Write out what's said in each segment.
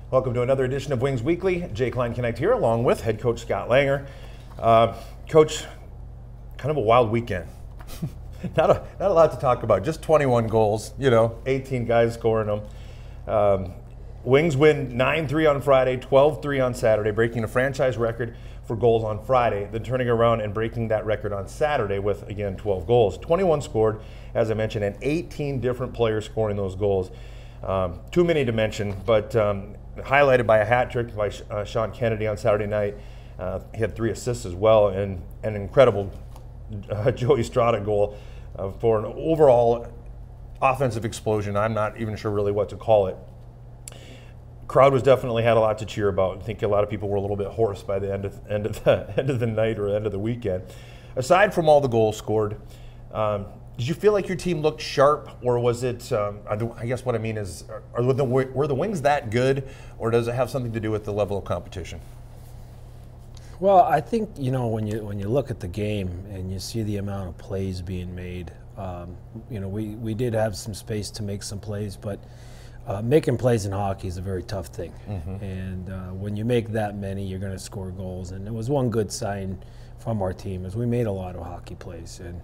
Welcome to another edition of Wings Weekly. Jay Klein Connect here, along with head coach Scott Langer. Coach, kind of a wild weekend. not a lot to talk about. Just 21 goals. 18 guys scoring them. Wings win 9-3 on Friday, 12-3 on Saturday, breaking a franchise record for goals on Friday, then turning around and breaking that record on Saturday with, again, 12 goals. 21 scored, as I mentioned, and 18 different players scoring those goals. Too many to mention, but highlighted by a hat trick by Sean Kennedy on Saturday night. He had 3 assists as well, and an incredible Joey Strada goal for an overall offensive explosion. I'm not even sure really what to call it. Crowd was definitely had a lot to cheer about. I think a lot of people were a little bit hoarse by the end of the night or end of the weekend. Aside from all the goals scored, did you feel like your team looked sharp, or was it? I guess what I mean is, were the Wings that good, or does it have something to do with the level of competition? Well, I think when you look at the game and you see the amount of plays being made, we did have some space to make some plays, but making plays in hockey is a very tough thing. Mm-hmm. And when you make that many, you're going to score goals. And it was one good sign from our team is we made a lot of hockey plays. And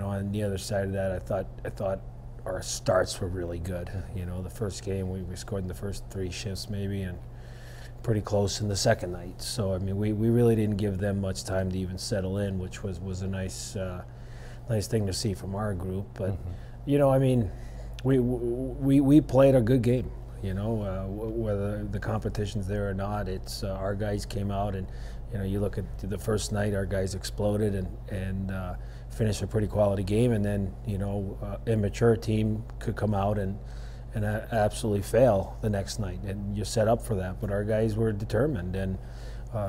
on the other side of that, I thought our starts were really good. The first game we scored in the first 3 shifts maybe, and pretty close in the second night. So I mean, we really didn't give them much time to even settle in, which was a nice thing to see from our group. But we played a good game. Whether the competition's there or not, it's our guys came out and you look at the first night, our guys exploded and finished a pretty quality game, and then immature team could come out and absolutely fail the next night, and you're set up for that. But our guys were determined, and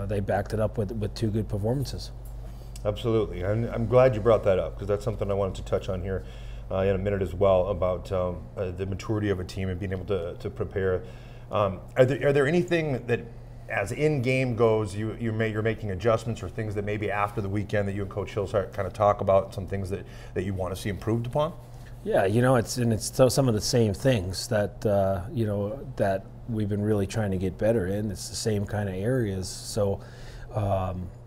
they backed it up with 2 good performances. Absolutely. I'm glad you brought that up, because that's something I wanted to touch on here in a minute as well, about the maturity of a team and being able to prepare. Are there anything that, as in-game goes, you're making adjustments, or things that maybe after the weekend that you and Coach Hill kind of talk about, some things that you want to see improved upon? Yeah, it's some of the same things that that we've been really trying to get better in. It's the same kind of areas. So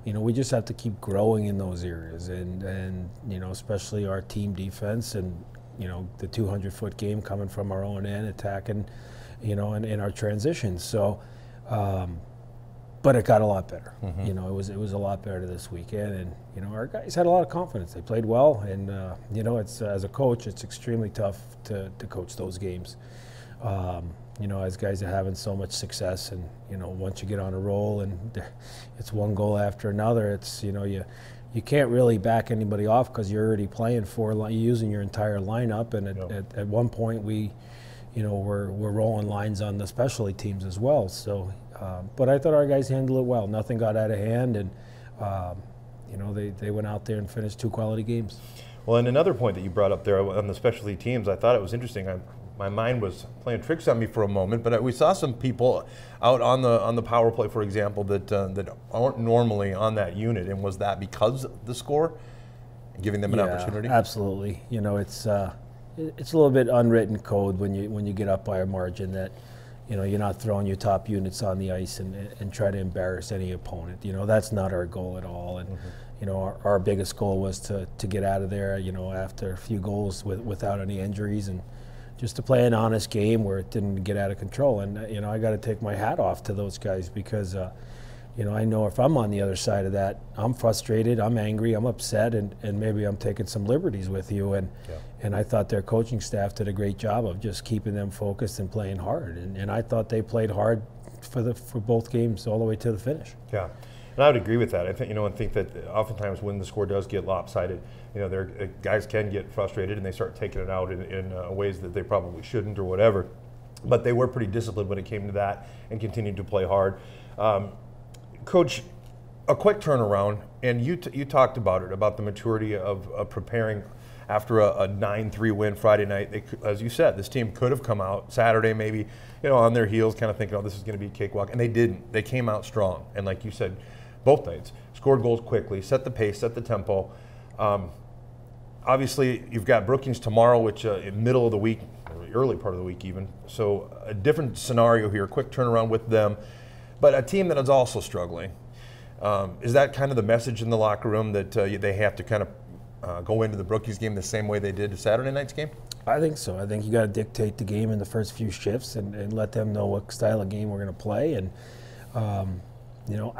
we just have to keep growing in those areas, and especially our team defense, and the 200-foot game coming from our own end, attacking, and in our transitions. So. But it got a lot better. Mm-hmm. It was a lot better this weekend, and our guys had a lot of confidence. They played well, and it's as a coach, it's extremely tough to coach those games. As guys are having so much success, and once you get on a roll, and it's one goal after another, it's you can't really back anybody off, because you're already playing you're using your entire lineup, and at one point we're rolling lines on the specialty teams as well. So. But I thought our guys handled it well. Nothing got out of hand, and they went out there and finished 2 quality games. Well, and another point that you brought up there on the specialty teams, I thought it was interesting. My mind was playing tricks on me for a moment, but we saw some people out on the power play, for example, that aren't normally on that unit. And was that because of the score, giving them an opportunity? Absolutely. It's a little bit unwritten code when you get up by a margin that. You're not throwing your top units on the ice and try to embarrass any opponent. That's not our goal at all. And mm-hmm. Our biggest goal was to get out of there. After a few goals without any injuries, and just to play an honest game where it didn't get out of control. And I got to take my hat off to those guys, because I know if I'm on the other side of that, I'm frustrated, I'm angry, I'm upset, and maybe I'm taking some liberties with you. And I thought their coaching staff did a great job of just keeping them focused and playing hard. And I thought they played hard for both games all the way to the finish. Yeah, and I would agree with that. I think and think that oftentimes when the score does get lopsided, their guys can get frustrated and they start taking it out in ways that they probably shouldn't or whatever. But they were pretty disciplined when it came to that and continued to play hard. Coach, a quick turnaround, and you talked about the maturity of preparing after a 9-3 win Friday night. As you said, this team could have come out Saturday maybe, on their heels, kind of thinking, oh, this is going to be a cakewalk, and they didn't. They came out strong, and like you said, both nights, scored goals quickly, set the pace, set the tempo. Obviously, you've got Brookings tomorrow, which in middle of the week, or the early part of the week even. So a different scenario here, quick turnaround with them, but a team that is also struggling. Is that kind of the message in the locker room that they have to kind of go into the Brookings game the same way they did Saturday night's game? I think so. I think you got to dictate the game in the first few shifts and let them know what style of game we're going to play. And you know,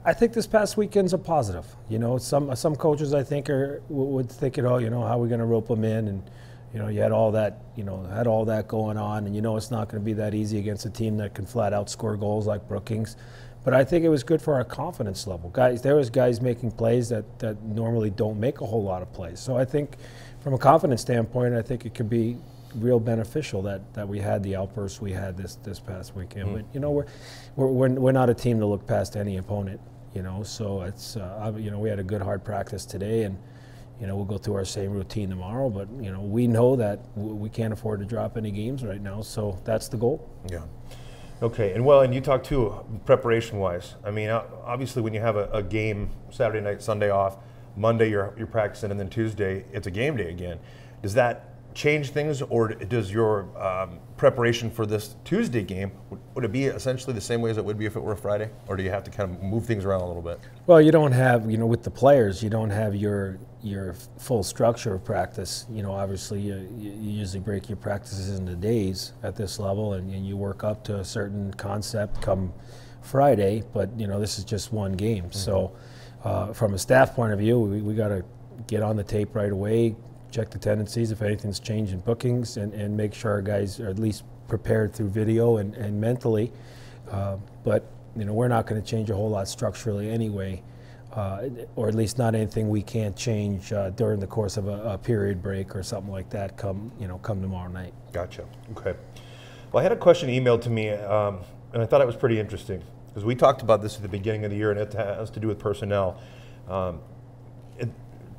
I think this past weekend's a positive. You know, some coaches I think would think it all. You know, how are we going to rope them in? And you know, you had all that going on, and you know it's not going to be that easy against a team that can flat out score goals like Brookings. But I think it was good for our confidence level. There was guys making plays that normally don't make a whole lot of plays. So I think from a confidence standpoint, I think it could be real beneficial that we had the outbursts we had this past weekend. Mm-hmm. But you know, we're not a team to look past any opponent. You know, so it's you know, we had a good hard practice today, and you know, we'll go through our same routine tomorrow. But you know, we know that we can't afford to drop any games right now, so that's the goal. Yeah. Okay, and you talked too, preparation-wise. I mean, obviously when you have a game Saturday night, Sunday off, Monday you're practicing, and then Tuesday it's a game day again. Does that change things, or does your preparation for this Tuesday game, would it be essentially the same way as it would be if it were a Friday, or do you have to kind of move things around a little bit? Well, you don't have, you know, with the players, you don't have your full structure of practice. You know, obviously you usually break your practices into days at this level, and you work up to a certain concept come Friday, but you know, this is just one game. Mm-hmm. So from a staff point of view, we got to get on the tape right away, check the tendencies if anything's changed in bookings, and make sure our guys are at least prepared through video and mentally. But you know, we're not going to change a whole lot structurally anyway, or at least not anything we can't change during the course of a period break or something like that come tomorrow night. Gotcha. Okay. Well, I had a question emailed to me, and I thought it was pretty interesting because we talked about this at the beginning of the year, and it has to do with personnel.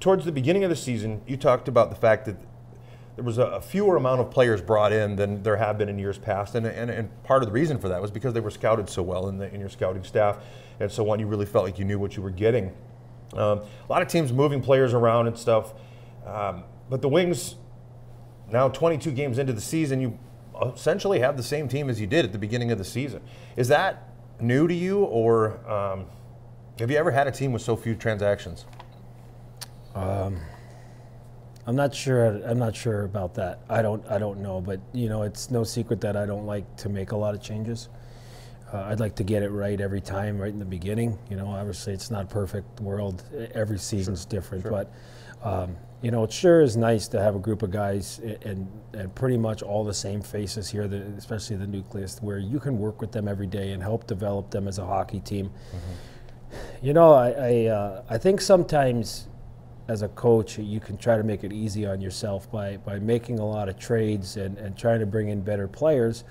Towards the beginning of the season, you talked about the fact that there was a fewer amount of players brought in than there have been in years past, and part of the reason for that was because they were scouted so well in your scouting staff, and so on, you really felt like you knew what you were getting. A lot of teams moving players around and stuff, but the Wings, now 22 games into the season, you essentially have the same team as you did at the beginning of the season. Is that new to you, or have you ever had a team with so few transactions? I'm not sure about that. I don't know, but you know, it's no secret that I don't like to make a lot of changes. I'd like to get it right every time, right in the beginning. You know, obviously it's not a perfect world. Every season's different, but you know, it sure is nice to have a group of guys and pretty much all the same faces here, especially the nucleus, where you can work with them every day and help develop them as a hockey team. Mm-hmm. You know, I think sometimes as a coach, you can try to make it easy on yourself by making a lot of trades and trying to bring in better players,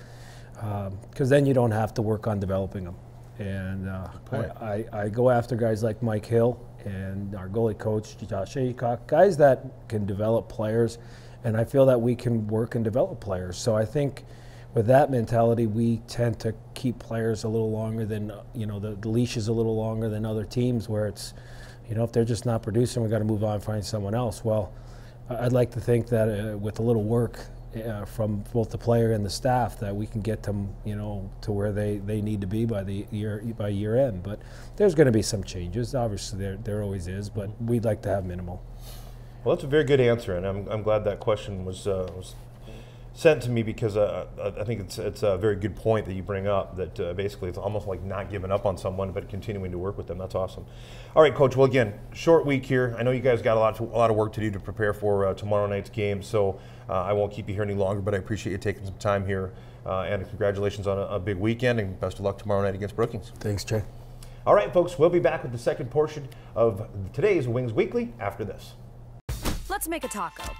because then you don't have to work on developing them. And I go after guys like Mike Hill and our goalie coach, Josh Aycock, guys that can develop players, and I feel that we can work and develop players. So I think with that mentality, we tend to keep players a little longer than, you know, the leash is a little longer than other teams where it's, you know, if they're just not producing, we've got to move on and find someone else. Well, I'd like to think that with a little work from both the player and the staff, that we can get them, you know, to where they need to be by year end. But there's going to be some changes. Obviously, there always is, but we'd like to have minimal. Well, that's a very good answer, and I'm glad that question was sent to me, because I think it's a very good point that you bring up, that basically it's almost like not giving up on someone but continuing to work with them. That's awesome. All right, Coach, well, again, short week here. I know you guys got a lot of work to do to prepare for tomorrow night's game, so I won't keep you here any longer, but I appreciate you taking some time here, and congratulations on a big weekend, and best of luck tomorrow night against Brookings. Thanks, Jay. All right, folks, we'll be back with the second portion of today's Wings Weekly after this. Let's make a taco.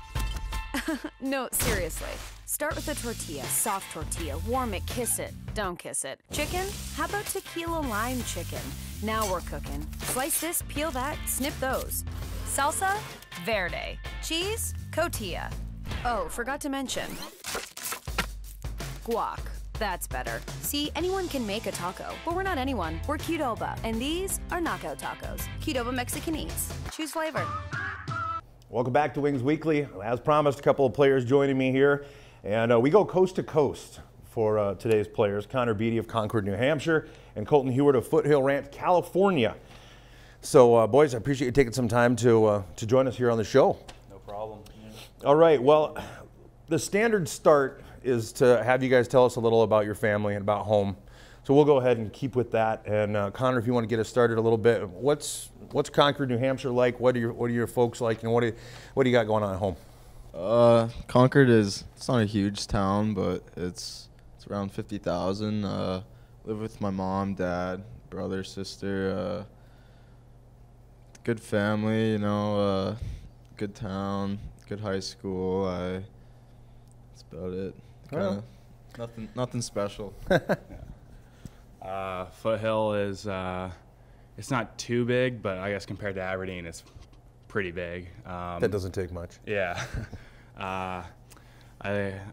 No, seriously. Start with a tortilla, soft tortilla. Warm it, kiss it, don't kiss it. Chicken? How about tequila lime chicken? Now we're cooking. Slice this, peel that, snip those. Salsa? Verde. Cheese? Cotija. Oh, forgot to mention guac. That's better. See, anyone can make a taco, but we're not anyone. We're Qdoba, and these are knockout tacos. Qdoba Mexican Eats. Choose flavor. Welcome back to Wings Weekly. As promised, a couple of players joining me here. And we go coast to coast for today's players. Connor Beatty of Concord, New Hampshire, and Colton Hewart of Foothill Ranch, California. So, boys, I appreciate you taking some time to join us here on the show. No problem. All right, well, the standard start is to have you guys tell us a little about your family and about home. So we'll go ahead and keep with that. And Connor, if you want to get us started a little bit, what's Concord, New Hampshire like? What are your folks like? And what do you got going on at home? Concord it's not a huge town, but it's around 50,000. Live with my mom, dad, brother, sister. Good family, you know. Good town, good high school. That's about it. Nothing special. Foothill is it's not too big, but I guess compared to Aberdeen, it's pretty big. That doesn't take much. Yeah. I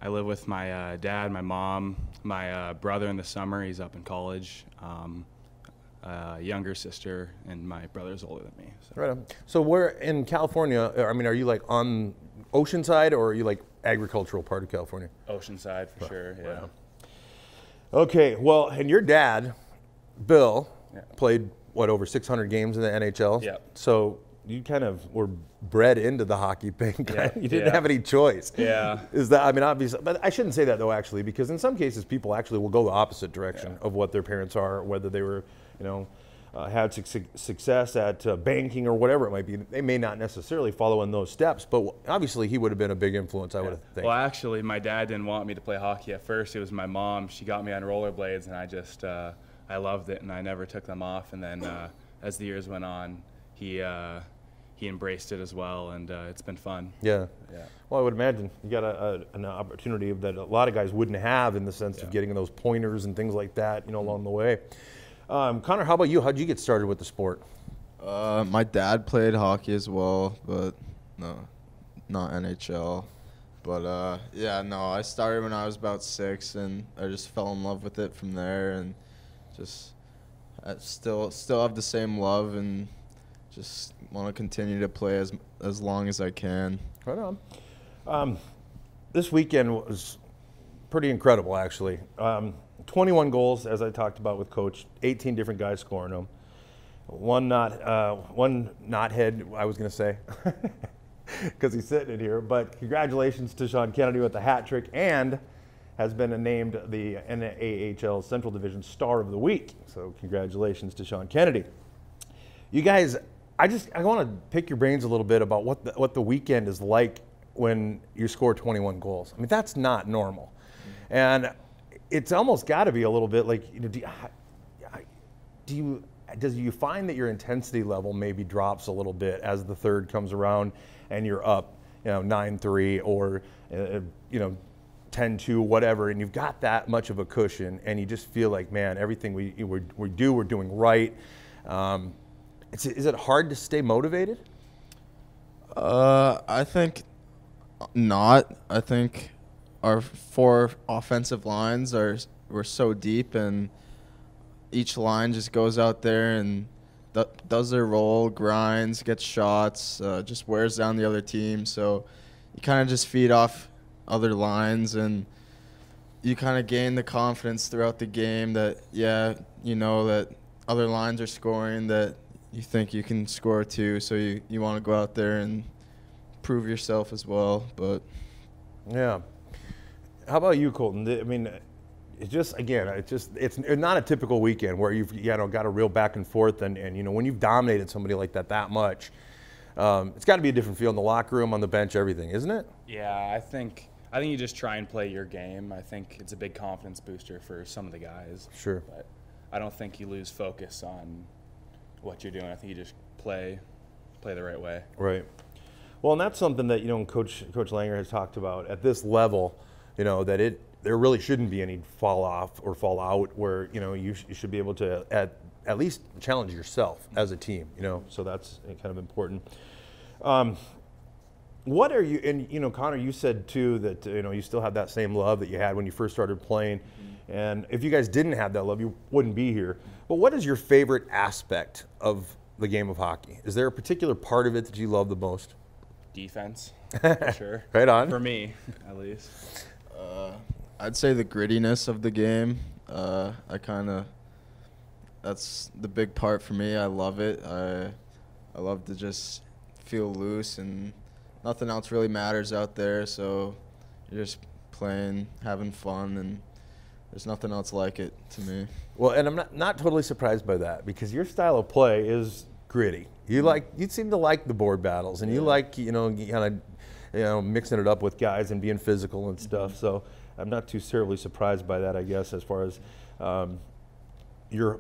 live with my dad, my mom, my brother in the summer. He's up in college. Younger sister, and my brother's older than me. So. Right on. So where in California, I mean, are you like on Oceanside, or are you like agricultural part of California? Oceanside for sure, yeah. Right. Okay, well, and your dad, Bill, played, over 600 games in the NHL? Yeah. So you kind of were bred into the hockey thing. You didn't have any choice. Yeah. Is that, I mean, obviously, but I shouldn't say that though, actually, because in some cases people actually will go the opposite direction of what their parents are, whether they were, had success at banking or whatever it might be. They may not necessarily follow in those steps, but obviously he would have been a big influence, I would think. Well, actually, my dad didn't want me to play hockey at first. It was my mom. She got me on rollerblades, and I just, I loved it, and I never took them off. And then as the years went on, he embraced it as well, and it's been fun. Yeah. Well, I would imagine you got an opportunity that a lot of guys wouldn't have, in the sense of getting those pointers and things like that, along the way. Connor, how about you? How'd you get started with the sport? My dad played hockey as well, but no, not NHL. But I started when I was about 6, and I just fell in love with it from there, and I still have the same love, and just want to continue to play as long as I can. Right on. This weekend was pretty incredible, actually. 21 goals, as I talked about with Coach. 18 different guys scoring them. One knothead, I was going to say, because he's sitting in here. But congratulations to Sean Kennedy with the hat trick, and has been named the NAHL Central Division Star of the Week. So congratulations to Sean Kennedy. You guys, I want to pick your brains a little bit about what the weekend is like when you score 21 goals. I mean, that's not normal. And it's almost got to be a little bit like, does you find that your intensity level maybe drops a little bit as the third comes around and you're up, 9-3 or 10-2, whatever, and you've got that much of a cushion, and you just feel like, man, everything we're doing right. Is it hard to stay motivated? I think not. I think our 4 offensive lines we're so deep, and each line just goes out there and does their role, grinds, gets shots, just wears down the other team. So you kind of just feed off other lines, and you kind of gain the confidence throughout the game that, that other lines are scoring, that you think you can score too. So you want to go out there and prove yourself as well. But yeah. How about you, Colton? I mean, it's not a typical weekend where you've got a real back and forth, and when you've dominated somebody like that much, it's got to be a different feel in the locker room, on the bench, everything, isn't it? Yeah, I think you just try and play your game. I think it's a big confidence booster for some of the guys. Sure. But I don't think you lose focus on what you're doing. I think you just play the right way. Right. Well, and that's something that Coach Langer has talked about at this level. That there really shouldn't be any fall off or fall out, where you should be able to at least challenge yourself as a team. So that's kind of important. What are you, and Connor, you said too that you still have that same love that you had when you first started playing, and if you guys didn't have that love, you wouldn't be here. But what is your favorite aspect of the game of hockey? Is there a particular part of it that you love the most? Defense, for sure. Right on. For me, at least. I'd say the grittiness of the game. That's the big part for me. I love it. I love to just feel loose and nothing else really matters out there. So you're just playing, having fun, and there's nothing else like it to me. Well, and I'm not totally surprised by that because your style of play is gritty. You seem to like the board battles, and you like kind of mixing it up with guys and being physical and stuff. So I'm not too terribly surprised by that, I guess, as far as your.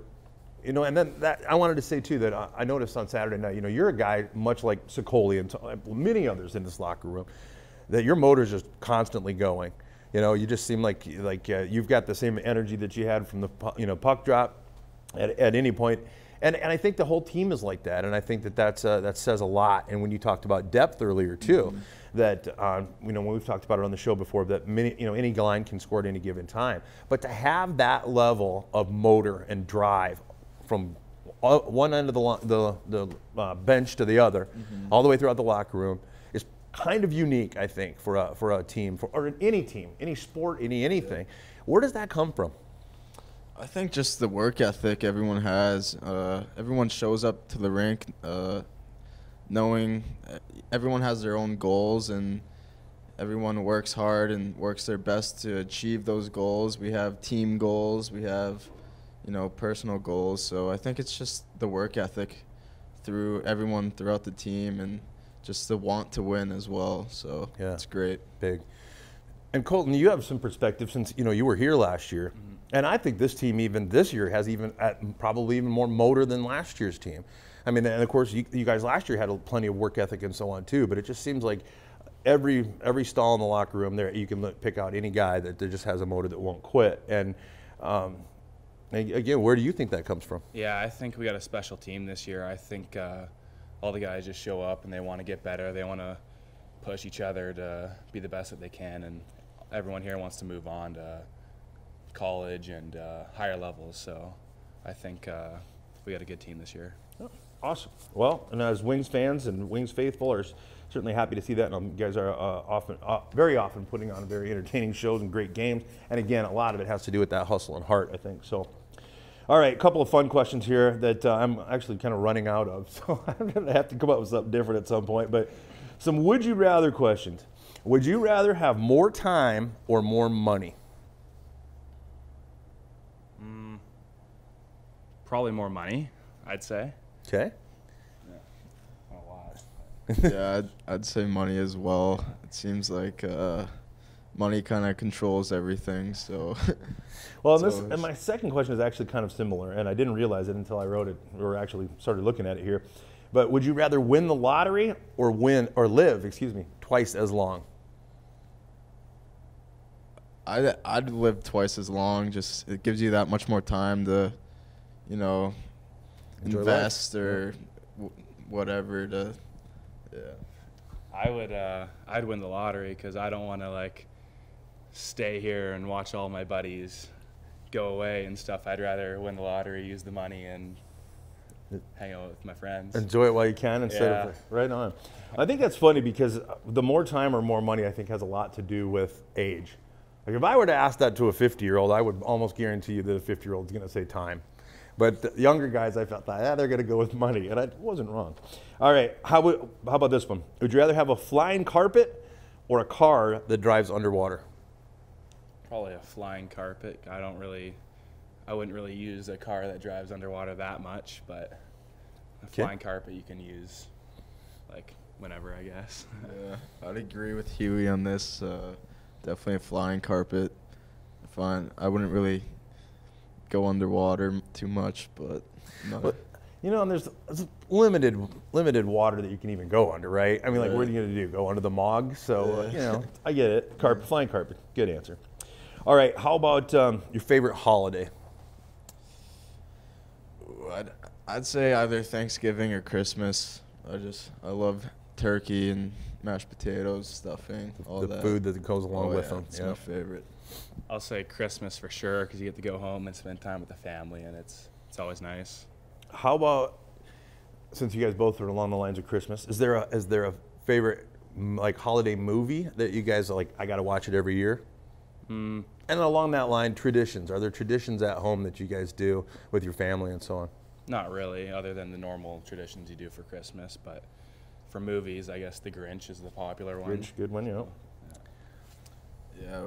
And then that I wanted to say too that I noticed on Saturday night, you're a guy much like Sokoli and many others in this locker room, that your motor's just constantly going. You just seem like you've got the same energy that you had from the puck drop at any point, and I think the whole team is like that, and I think that says a lot. And when you talked about depth earlier too, that when we've talked about it on the show before, that any line can score at any given time, but to have that level of motor and drive from one end of the bench to the other, all the way throughout the locker room, is kind of unique, I think, for a team, or any team, any sport, anything. Where does that come from? I think just the work ethic everyone has. Everyone shows up to the rink knowing everyone has their own goals, and everyone works hard and works their best to achieve those goals. We have team goals. We have personal goals. So I think it's just the work ethic through everyone throughout the team, and just the want to win as well. So yeah, it's great. Big. And Colton, you have some perspective since you were here last year, and I think this team even this year has probably even more motor than last year's team. I mean, and of course you guys last year had plenty of work ethic and so on too. But it just seems like every stall in the locker room there, you can pick out any guy that just has a motor that won't quit. And again, where do you think that comes from? Yeah, I think we got a special team this year. I think all the guys just show up and they want to get better. They want to push each other to be the best that they can, and everyone here wants to move on to college and higher levels. So I think we got a good team this year. Oh, awesome. Well, and as Wings fans and Wings faithful are certainly happy to see that. And you guys are very often putting on very entertaining shows and great games. And again, a lot of it has to do with that hustle and heart, I think. So, all right, a couple of fun questions here that I'm actually kind of running out of. So I'm going to have to come up with something different at some point. But some would you rather questions. Would you rather have more time or more money? Probably more money, I'd say. Okay. Yeah, a lot. Yeah, I'd say money as well. It seems like money kind of controls everything. So. Well, and my second question is actually kind of similar, and I didn't realize it until I wrote it or actually started looking at it here. But would you rather win the lottery or live twice as long? I'd live twice as long. Just it gives you that much more time to, invest or whatever. I'd win the lottery because I don't want to stay here and watch all my buddies go away and stuff. I'd rather win the lottery, use the money, and hang out with my friends. Enjoy it while you can instead of right on. I think that's funny because the more time or more money I think has a lot to do with age. Like if I were to ask that to a 50-year-old, I would almost guarantee you that a 50-year-old is going to say time. But the younger guys, I thought, they're going to go with money, and I wasn't wrong. All right, how about this one? Would you rather have a flying carpet or a car that drives underwater? Probably a flying carpet. I wouldn't really use a car that drives underwater that much, but a flying carpet you can use whenever, I guess. Yeah, I'd agree with Huey on this. Definitely a flying carpet. Fine. I wouldn't really go underwater too much, but no. But, and there's limited water that you can even go under, right? I mean, what are you going to do? Go under the Mog? So, I get it. Flying carpet. Good answer. All right. How about your favorite holiday? I'd say either Thanksgiving or Christmas. I love turkey and mashed potatoes, stuffing, all that. The food that goes along with them. It's my favorite. I'll say Christmas for sure because you get to go home and spend time with the family, and it's always nice. How about, since you guys both are along the lines of Christmas, is there a favorite holiday movie that you guys are I got to watch it every year? And along that line, traditions. Are there traditions at home that you guys do with your family and so on? Not really, other than the normal traditions you do for Christmas. But for movies, I guess The Grinch is the popular one. Grinch, good one, yeah. Yeah,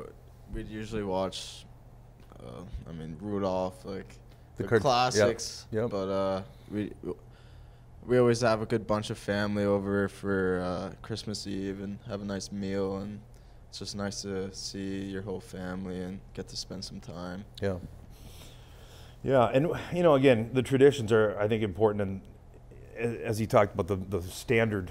we'd usually watch, Rudolph, like the yep, classics. yep. But we always have a good bunch of family over for Christmas Eve and have a nice meal, and it's just nice to see your whole family and get to spend some time. Yeah. Yeah, and again, the traditions are, I think, important, and as you talked about the standard,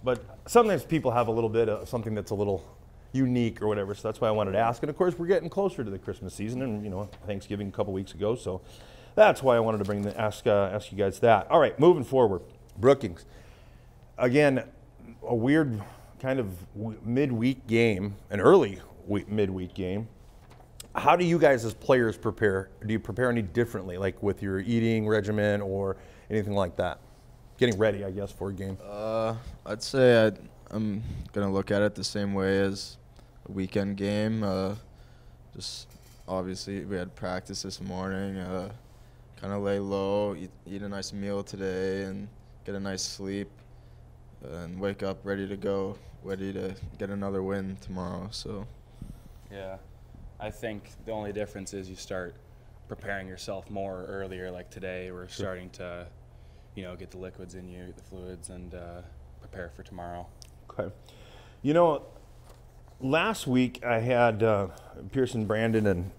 but sometimes people have a little bit of something that's a little unique or whatever, so that's why I wanted to ask. And of course, we're getting closer to the Christmas season, and Thanksgiving a couple weeks ago, so that's why I wanted to ask you guys that. All right, moving forward, Brookings. Again, a weird kind of midweek game, an early midweek game. How do you guys as players prepare? Do you prepare any differently, like with your eating regimen or anything like that? Getting ready, I guess, for a game. I'd say I'm going to look at it the same way as a weekend game. Just obviously we had practice this morning, kind of lay low, eat a nice meal today and get a nice sleep and wake up ready to go, ready to get another win tomorrow. So Yeah. I think the only difference is you start preparing yourself more earlier. Like today, we're starting to, get the liquids in you, get the fluids, and prepare for tomorrow. Okay. Last week I had Pearson Brandon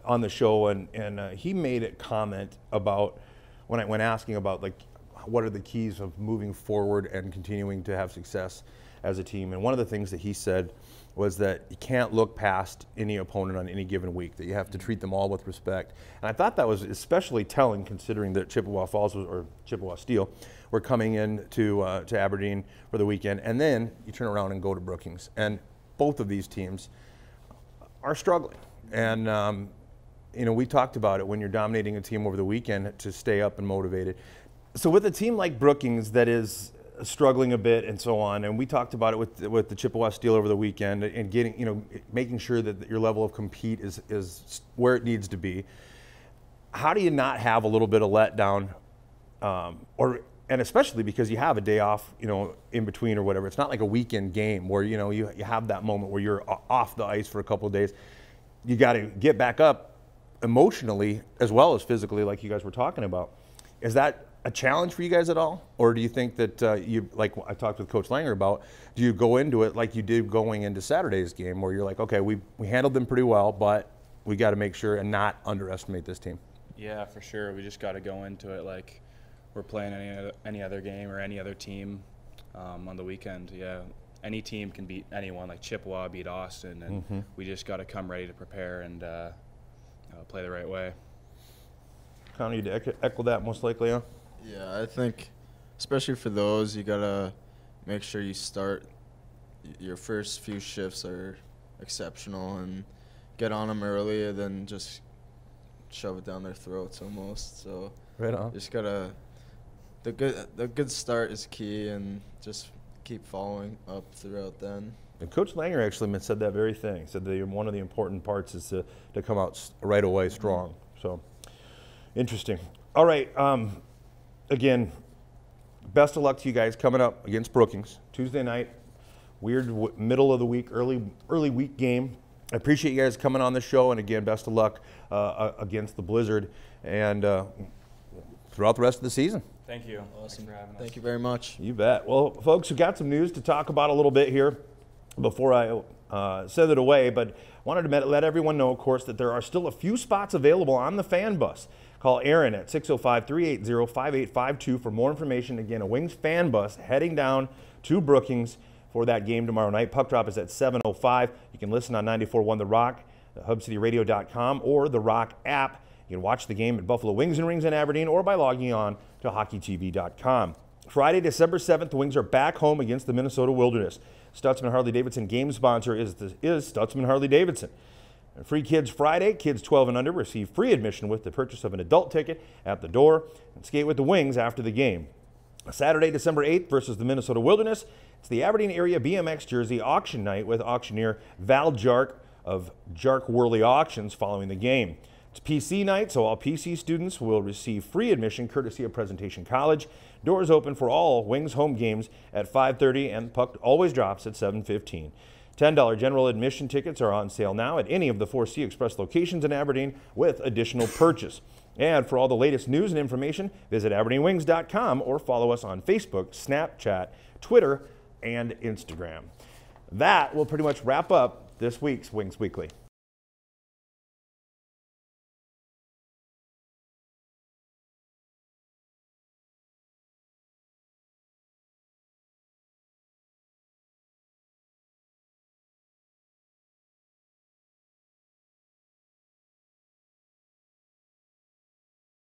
on the show, and he made a comment about when asking about like what are the keys of moving forward and continuing to have success as a team. And one of the things that he said was that you can't look past any opponent on any given week, that you have to treat them all with respect. And I thought that was especially telling considering that Chippewa Falls or Chippewa Steel were coming in to Aberdeen for the weekend, and then you turn around and go to Brookings. And both of these teams are struggling. And we talked about it when you're dominating a team over the weekend to stay up and motivated. So with a team like Brookings that is struggling a bit and so on, and we talked about it with the Chippewa Steel over the weekend, and getting making sure that your level of compete is where it needs to be. How do you not have a little bit of letdown, and especially because you have a day off, in between or whatever. It's not like a weekend game where you have that moment where you're off the ice for a couple of days. You got to get back up emotionally as well as physically, like you guys were talking about. Is that a challenge for you guys at all? Or do you think that you, like I talked with Coach Langer about, do you go into it like you did going into Saturday's game where you're like, okay, we handled them pretty well, but we got to make sure and not underestimate this team? Yeah, for sure. We just got to go into it like we're playing any other game or any other team on the weekend. Yeah, any team can beat anyone. Like Chippewa beat Austin, and we just got to come ready to prepare and play the right way. Connor, you'd echo that most likely, huh? yeah, I think especially for those, you gotta make sure you start your first few shifts are exceptional and get on them early, and then just shove it down their throats almost. So right on. Just gotta the good start is key, and just keep following up throughout then. And Coach Langer actually said that very thing. Said that one of the important parts is to come out right away strong. So interesting. All right. Again, best of luck to you guys coming up against Brookings Tuesday night. Weird middle of the week, early week game. I appreciate you guys coming on the show, and again, best of luck against the Blizzard and throughout the rest of the season. Thank you. Awesome. Thanks for having us. Thank you very much. You bet. Well, folks, we got some news to talk about a little bit here before I send it away, but wanted to let everyone know, of course, that there are still a few spots available on the fan bus. Call Aaron at 605-380-5852 for more information. Again, a Wings fan bus heading down to Brookings for that game tomorrow night. Puck drop is at 7:05. You can listen on 94.1 The Rock, HubCityRadio.com, or the Rock app. You can watch the game at Buffalo Wings and Rings in Aberdeen or by logging on to HockeyTV.com. Friday, December 7th, the Wings are back home against the Minnesota Wilderness. Stutzman Harley-Davidson game sponsor is Stutzman Harley-Davidson. Free Kids Friday, kids 12 and under receive free admission with the purchase of an adult ticket at the door and skate with the Wings after the game. Saturday, December 8th versus the Minnesota Wilderness. It's the Aberdeen area BMX jersey auction night with auctioneer Val Jark of Jark Worley Auctions following the game. It's PC night, so all PC students will receive free admission courtesy of Presentation College. Doors open for all Wings home games at 5:30 and the puck always drops at 7:15. $10 general admission tickets are on sale now at any of the 4C Express locations in Aberdeen with additional purchase. And for all the latest news and information, visit AberdeenWings.com or follow us on Facebook, Snapchat, Twitter, and Instagram. That will pretty much wrap up this week's Wings Weekly.